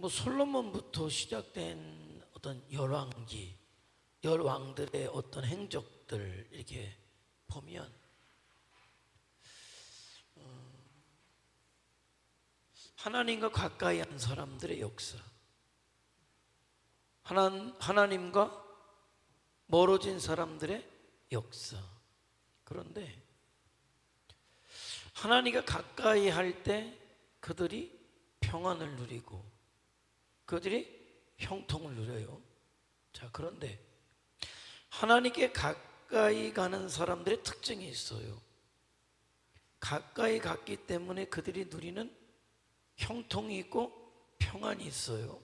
솔로몬부터 시작된 어떤 열왕기, 열왕들의 어떤 행적들 이렇게 보면 하나님과 가까이 한 사람들의 역사, 하나님과 멀어진 사람들의 역사. 그런데 하나님과 가까이 할 때 그들이 평안을 누리고 그들이 형통을 누려요. 자, 그런데 하나님께 가까이 가는 사람들의 특징이 있어요. 가까이 갔기 때문에 그들이 누리는 형통이 있고 평안이 있어요.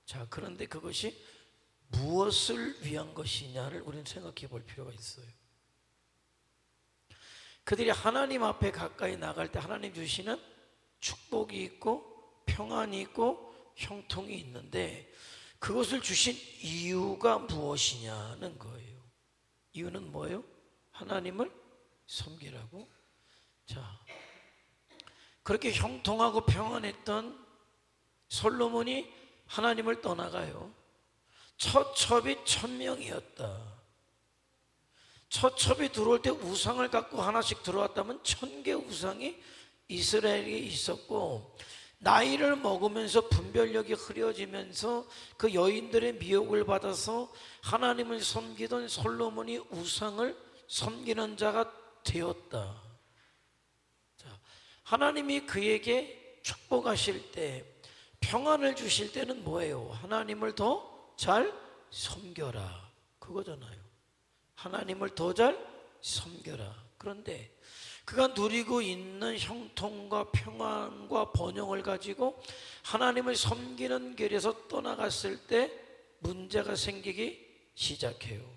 자, 그런데 그것이 무엇을 위한 것이냐를 우리는 생각해 볼 필요가 있어요. 그들이 하나님 앞에 가까이 나갈 때 하나님 주시는 축복이 있고 평안이 있고 형통이 있는데 그것을 주신 이유가 무엇이냐는 거예요. 이유는 뭐예요? 하나님을 섬기라고. 자, 그렇게 형통하고 평안했던 솔로몬이 하나님을 떠나가요. 처첩이 1000명이었다. 처첩이 들어올 때 우상을 갖고 하나씩 들어왔다면 1000개 우상이 이스라엘에 있었고, 나이를 먹으면서 분별력이 흐려지면서 그 여인들의 미혹을 받아서 하나님을 섬기던 솔로몬이 우상을 섬기는 자가 되었다. 자, 하나님이 그에게 축복하실 때, 평안을 주실 때는 뭐예요? 하나님을 더 잘 섬겨라, 그거잖아요. 하나님을 더 잘 섬겨라. 그런데 그가 누리고 있는 형통과 평안과 번영을 가지고 하나님을 섬기는 길에서 떠나갔을 때 문제가 생기기 시작해요.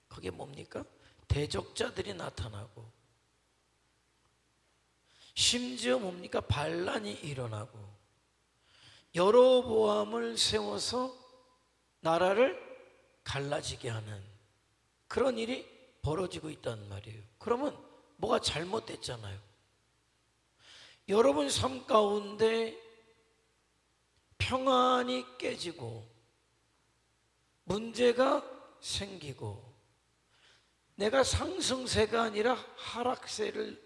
그게 뭡니까? 대적자들이 나타나고, 심지어 뭡니까? 반란이 일어나고, 여로보암을 세워서 나라를 갈라지게 하는 그런 일이 벌어지고 있단 말이에요. 그러면 뭐가 잘못됐잖아요. 여러분 삶 가운데 평안이 깨지고 문제가 생기고 내가 상승세가 아니라 하락세를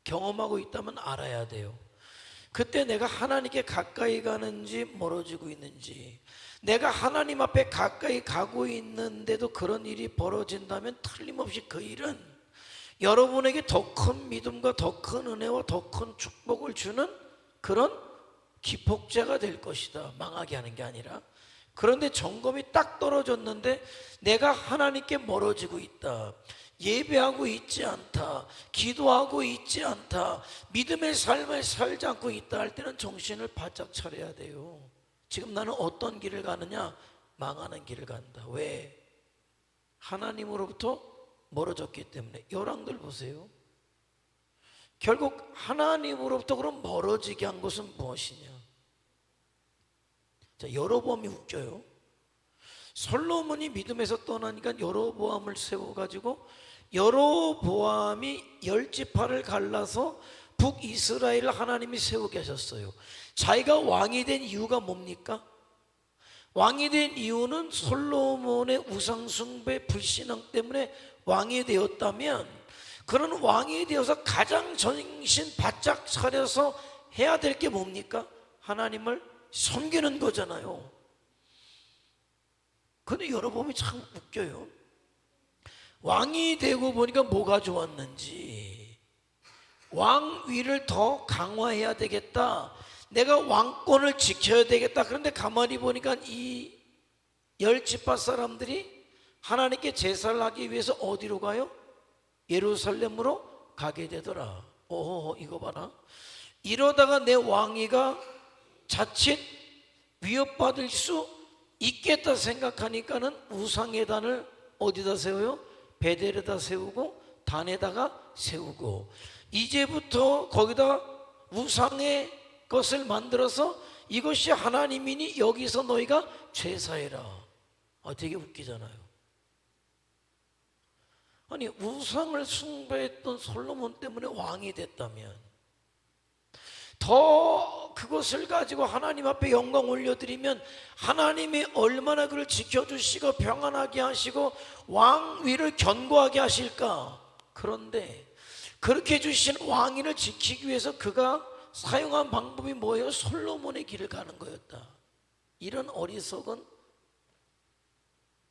경험하고 있다면 알아야 돼요. 그때 내가 하나님께 가까이 가는지 멀어지고 있는지, 내가 하나님 앞에 가까이 가고 있는데도 그런 일이 벌어진다면 틀림없이 그 일은 여러분에게 더 큰 믿음과 더 큰 은혜와 더 큰 축복을 주는 그런 기폭제가 될 것이다. 망하게 하는 게 아니라. 그런데 점검이 딱 떨어졌는데 내가 하나님께 멀어지고 있다, 예배하고 있지 않다, 기도하고 있지 않다, 믿음의 삶을 살지 않고 있다 할 때는 정신을 바짝 차려야 돼요. 지금 나는 어떤 길을 가느냐? 망하는 길을 간다. 왜? 하나님으로부터 멀어졌기 때문에. 열왕들 보세요. 결국 하나님으로부터 그럼 멀어지게 한 것은 무엇이냐? 자, 여로보암이 웃겨요. 솔로몬이 믿음에서 떠나니까 여로보암을 세워가지고 여로보암이 10지파를 갈라서 북이스라엘을 하나님이 세우게 하셨어요. 자기가 왕이 된 이유가 뭡니까? 왕이 된 이유는 솔로몬의 우상숭배 불신앙 때문에 왕이 되었다면, 그런 왕이 되어서 가장 정신 바짝 차려서 해야 될 게 뭡니까? 하나님을 섬기는 거잖아요. 근데 여러분이 참 웃겨요. 왕이 되고 보니까 뭐가 좋았는지, 왕위를 더 강화해야 되겠다, 내가 왕권을 지켜야 되겠다. 그런데 가만히 보니까 이 10지파 사람들이 하나님께 제사를 하기 위해서 어디로 가요? 예루살렘으로 가게 되더라. 이거 봐라. 이러다가 내 왕위가 자칫 위협받을 수 있겠다 생각하니까는 우상의 단을 어디다 세워요? 베델에다 세우고 단에다가 세우고, 이제부터 거기다 우상의 것을 만들어서 이것이 하나님이니 여기서 너희가 제사해라. 되게 웃기잖아요. 아니, 우상을 숭배했던 솔로몬 때문에 왕이 됐다면, 더 그것을 가지고 하나님 앞에 영광 올려드리면 하나님이 얼마나 그를 지켜주시고 평안하게 하시고 왕위를 견고하게 하실까. 그런데 그렇게 주신 왕위를 지키기 위해서 그가 사용한 방법이 뭐예요? 솔로몬의 길을 가는 거였다. 이런 어리석은,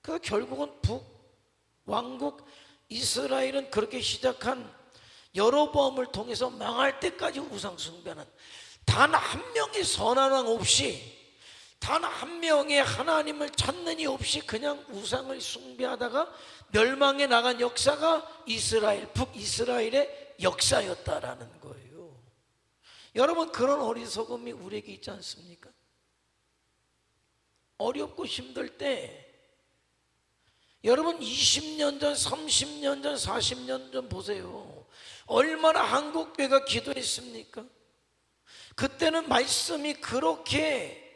그 결국은 북왕국 이스라엘은 그렇게 시작한 여로보암을 통해서 망할 때까지 우상 숭배하는, 단 한 명의 선한 왕 없이, 단 한 명의 하나님을 찾는 이 없이 그냥 우상을 숭배하다가 멸망에 나간 역사가 이스라엘, 북이스라엘의 역사였다라는 거예요. 여러분, 그런 어리석음이 우리에게 있지 않습니까? 어렵고 힘들 때 여러분 20년 전, 30년 전, 40년 전 보세요. 얼마나 한국교회가 기도했습니까? 그때는 말씀이 그렇게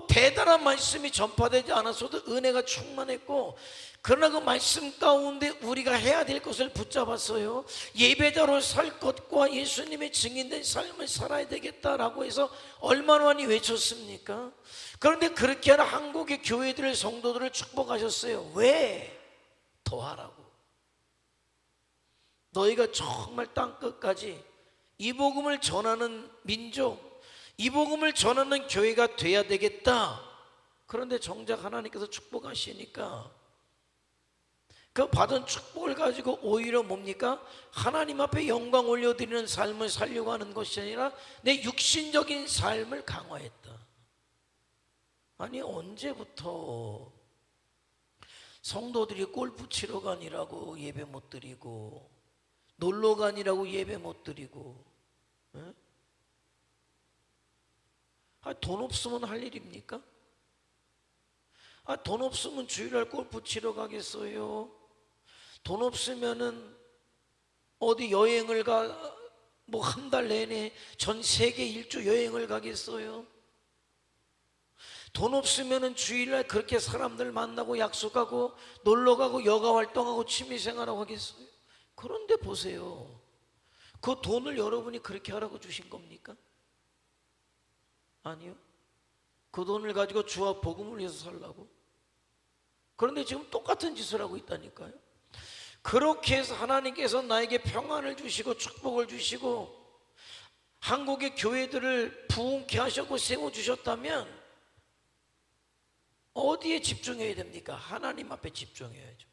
대단한 말씀이 전파되지 않았어도 은혜가 충만했고, 그러나 그 말씀 가운데 우리가 해야 될 것을 붙잡았어요. 예배자로 살 것과 예수님의 증인된 삶을 살아야 되겠다라고 해서 얼마나 많이 외쳤습니까? 그런데 그렇게 하는 한국의 교회들의 성도들을 축복하셨어요. 왜? 더 하라고. 너희가 정말 땅끝까지 이 복음을 전하는 민족, 이 복음을 전하는 교회가 돼야 되겠다. 그런데 정작 하나님께서 축복하시니까 그 받은 축복을 가지고 오히려 뭡니까? 하나님 앞에 영광 올려드리는 삶을 살려고 하는 것이 아니라 내 육신적인 삶을 강화했다. 아니, 언제부터 성도들이 골프 치러 가니라고 예배 못 드리고, 놀러 가니라고 예배 못 드리고, 돈 없으면 할 일입니까? 돈 없으면 주일날 골프 치러 가겠어요? 돈 없으면은 어디 여행을 가, 한 달 내내 전 세계 일주 여행을 가겠어요? 돈 없으면은 주일날 그렇게 사람들 만나고 약속하고 놀러 가고 여가 활동하고 취미생활하고 하겠어요? 그런데 보세요. 그 돈을 여러분이 그렇게 하라고 주신 겁니까? 아니요. 그 돈을 가지고 주와 복음을 위해서 살라고. 그런데 지금 똑같은 짓을 하고 있다니까요. 그렇게 해서 하나님께서 나에게 평안을 주시고 축복을 주시고 한국의 교회들을 부흥케 하셨고 세워주셨다면 어디에 집중해야 됩니까? 하나님 앞에 집중해야죠.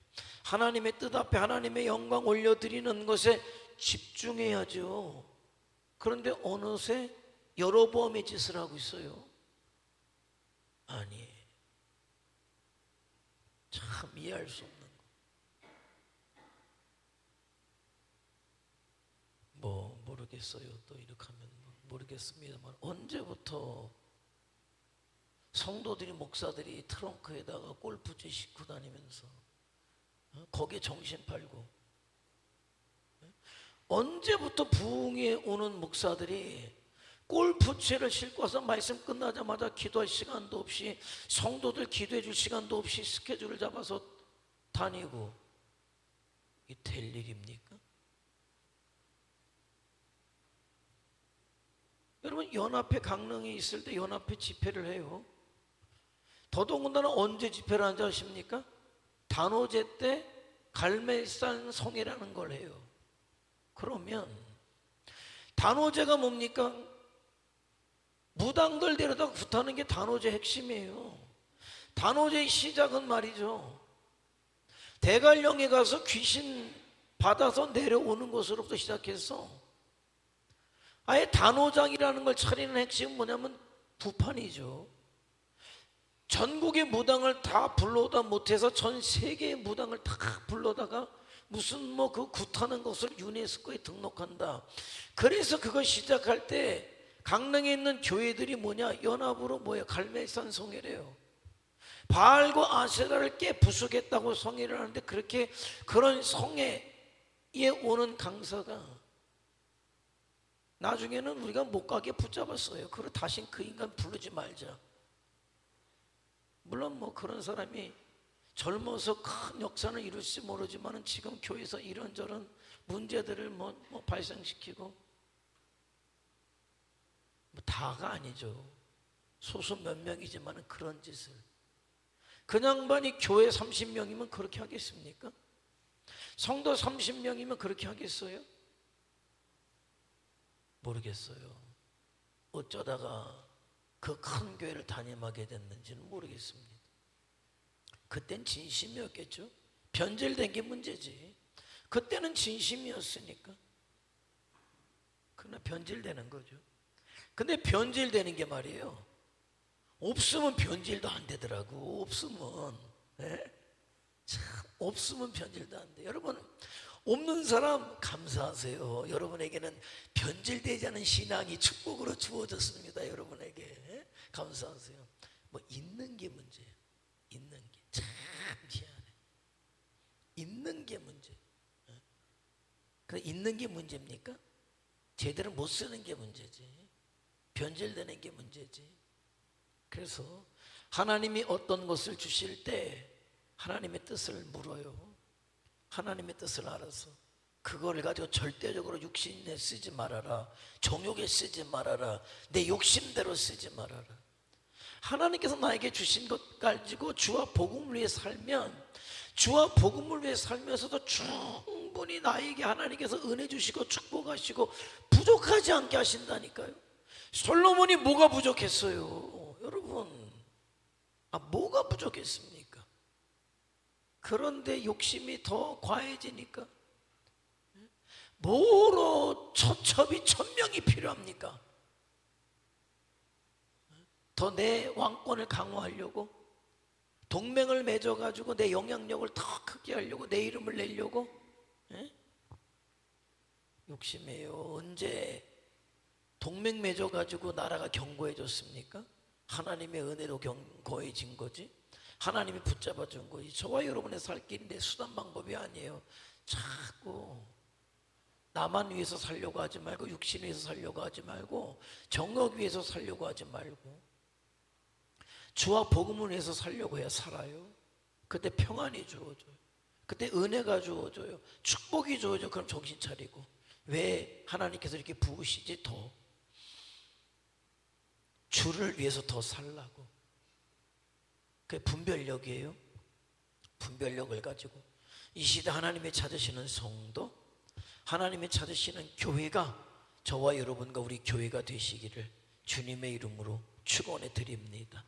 하나님의 뜻 앞에 하나님의 영광 올려드리는 것에 집중해야죠. 그런데 어느새 여로보암의 짓을 하고 있어요. 아니, 참 이해할 수 없는 거. 모르겠어요. 또 이렇게 하면 모르겠습니다만, 언제부터 성도들이, 목사들이 트렁크에다가 골프채 싣고 다니면서 거기에 정신 팔고, 언제부터 부흥에 오는 목사들이 골프채를 싣고 와서 말씀 끝나자마자 기도할 시간도 없이, 성도들 기도해 줄 시간도 없이 스케줄을 잡아서 다니고, 이 될 일입니까? 여러분, 연합회 강릉에 있을 때 연합회 집회를 해요. 더더군다나 언제 집회를 하는지 아십니까? 단오제 때 갈멜산 성회라는 걸 해요. 그러면 단오제가 뭡니까? 무당들 데려다 굿하는 게 단오제 핵심이에요. 단오제의 시작은 말이죠, 대관령에 가서 귀신 받아서 내려오는 것으로부터 시작해서 아예 단오장이라는 걸 차리는 핵심은 뭐냐면 부판이죠. 전국의 무당을 다 불러오다 못해서 전 세계의 무당을 다 불러다가 무슨 그 굿하는 것을 유네스코에 등록한다. 그래서 그걸 시작할 때 강릉에 있는 교회들이 연합으로 갈멜산 성회래요. 바알과 아세라를 깨 부수겠다고 성회를 하는데, 그렇게 그런 성회에 오는 강사가 나중에는 우리가 못 가게 붙잡았어요. 그리고 다신 그 인간 부르지 말자. 물론 그런 사람이 젊어서 큰 역사를 이룰지 모르지만 지금 교회에서 이런저런 문제들을 발생시키고, 다가 아니죠. 소수 몇 명이지만 그런 짓을. 그 양반이 교회 30명이면 그렇게 하겠습니까? 성도 30명이면 그렇게 하겠어요? 모르겠어요. 어쩌다가 그 큰 교회를 담임하게 됐는지는 모르겠습니다. 그땐 진심이었겠죠. 변질된 게 문제지. 그때는 진심이었으니까. 그러나 변질되는 거죠. 근데 변질되는 게 말이에요, 없으면 변질도 안 되더라고. 없으면, 예? 참, 없으면 변질도 안 돼. 여러분, 없는 사람 감사하세요. 여러분에게는 변질되지 않은 신앙이 축복으로 주어졌습니다. 여러분에게. 예? 감사하세요. 뭐 있는 게 문제예요. 있는 게. 참 미안해. 있는 게 문제. 예? 그 있는 게 문제입니까? 제대로 못 쓰는 게 문제지. 변질되는 게 문제지. 그래서 하나님이 어떤 것을 주실 때 하나님의 뜻을 물어요. 하나님의 뜻을 알아서 그거를 가지고 절대적으로 육신에 쓰지 말아라. 정욕에 쓰지 말아라. 내 욕심대로 쓰지 말아라. 하나님께서 나에게 주신 것 가지고 주와 복음을 위해 살면, 주와 복음을 위해 살면서도 충분히 나에게 하나님께서 은혜 주시고 축복하시고 부족하지 않게 하신다니까요. 솔로몬이 뭐가 부족했어요? 여러분, 뭐가 부족했습니까? 그런데 욕심이 더 과해지니까 뭐로 처첩이 1000명이 필요합니까? 더 내 왕권을 강화하려고, 동맹을 맺어가지고 내 영향력을 더 크게 하려고, 내 이름을 내려고. 예? 욕심이에요. 언제 동맹 맺어가지고 나라가 견고해졌습니까? 하나님의 은혜로 견고해진 거지. 하나님이 붙잡아 준 거지. 저와 여러분의 살 길인데 수단 방법이 아니에요. 자꾸 나만 위해서 살려고 하지 말고, 육신 위해서 살려고 하지 말고, 정욕 위해서 살려고 하지 말고, 주와 복음을 위해서 살려고 해야 살아요. 그때 평안이 주어져요. 그때 은혜가 주어져요. 축복이 주어져요. 그럼 정신 차리고, 왜 하나님께서 이렇게 부으시지? 더 주를 위해서 더 살라고. 그게 분별력이에요. 분별력을 가지고 이 시대 하나님의 찾으시는 성도, 하나님의 찾으시는 교회가 저와 여러분과 우리 교회가 되시기를 주님의 이름으로 축원해 드립니다.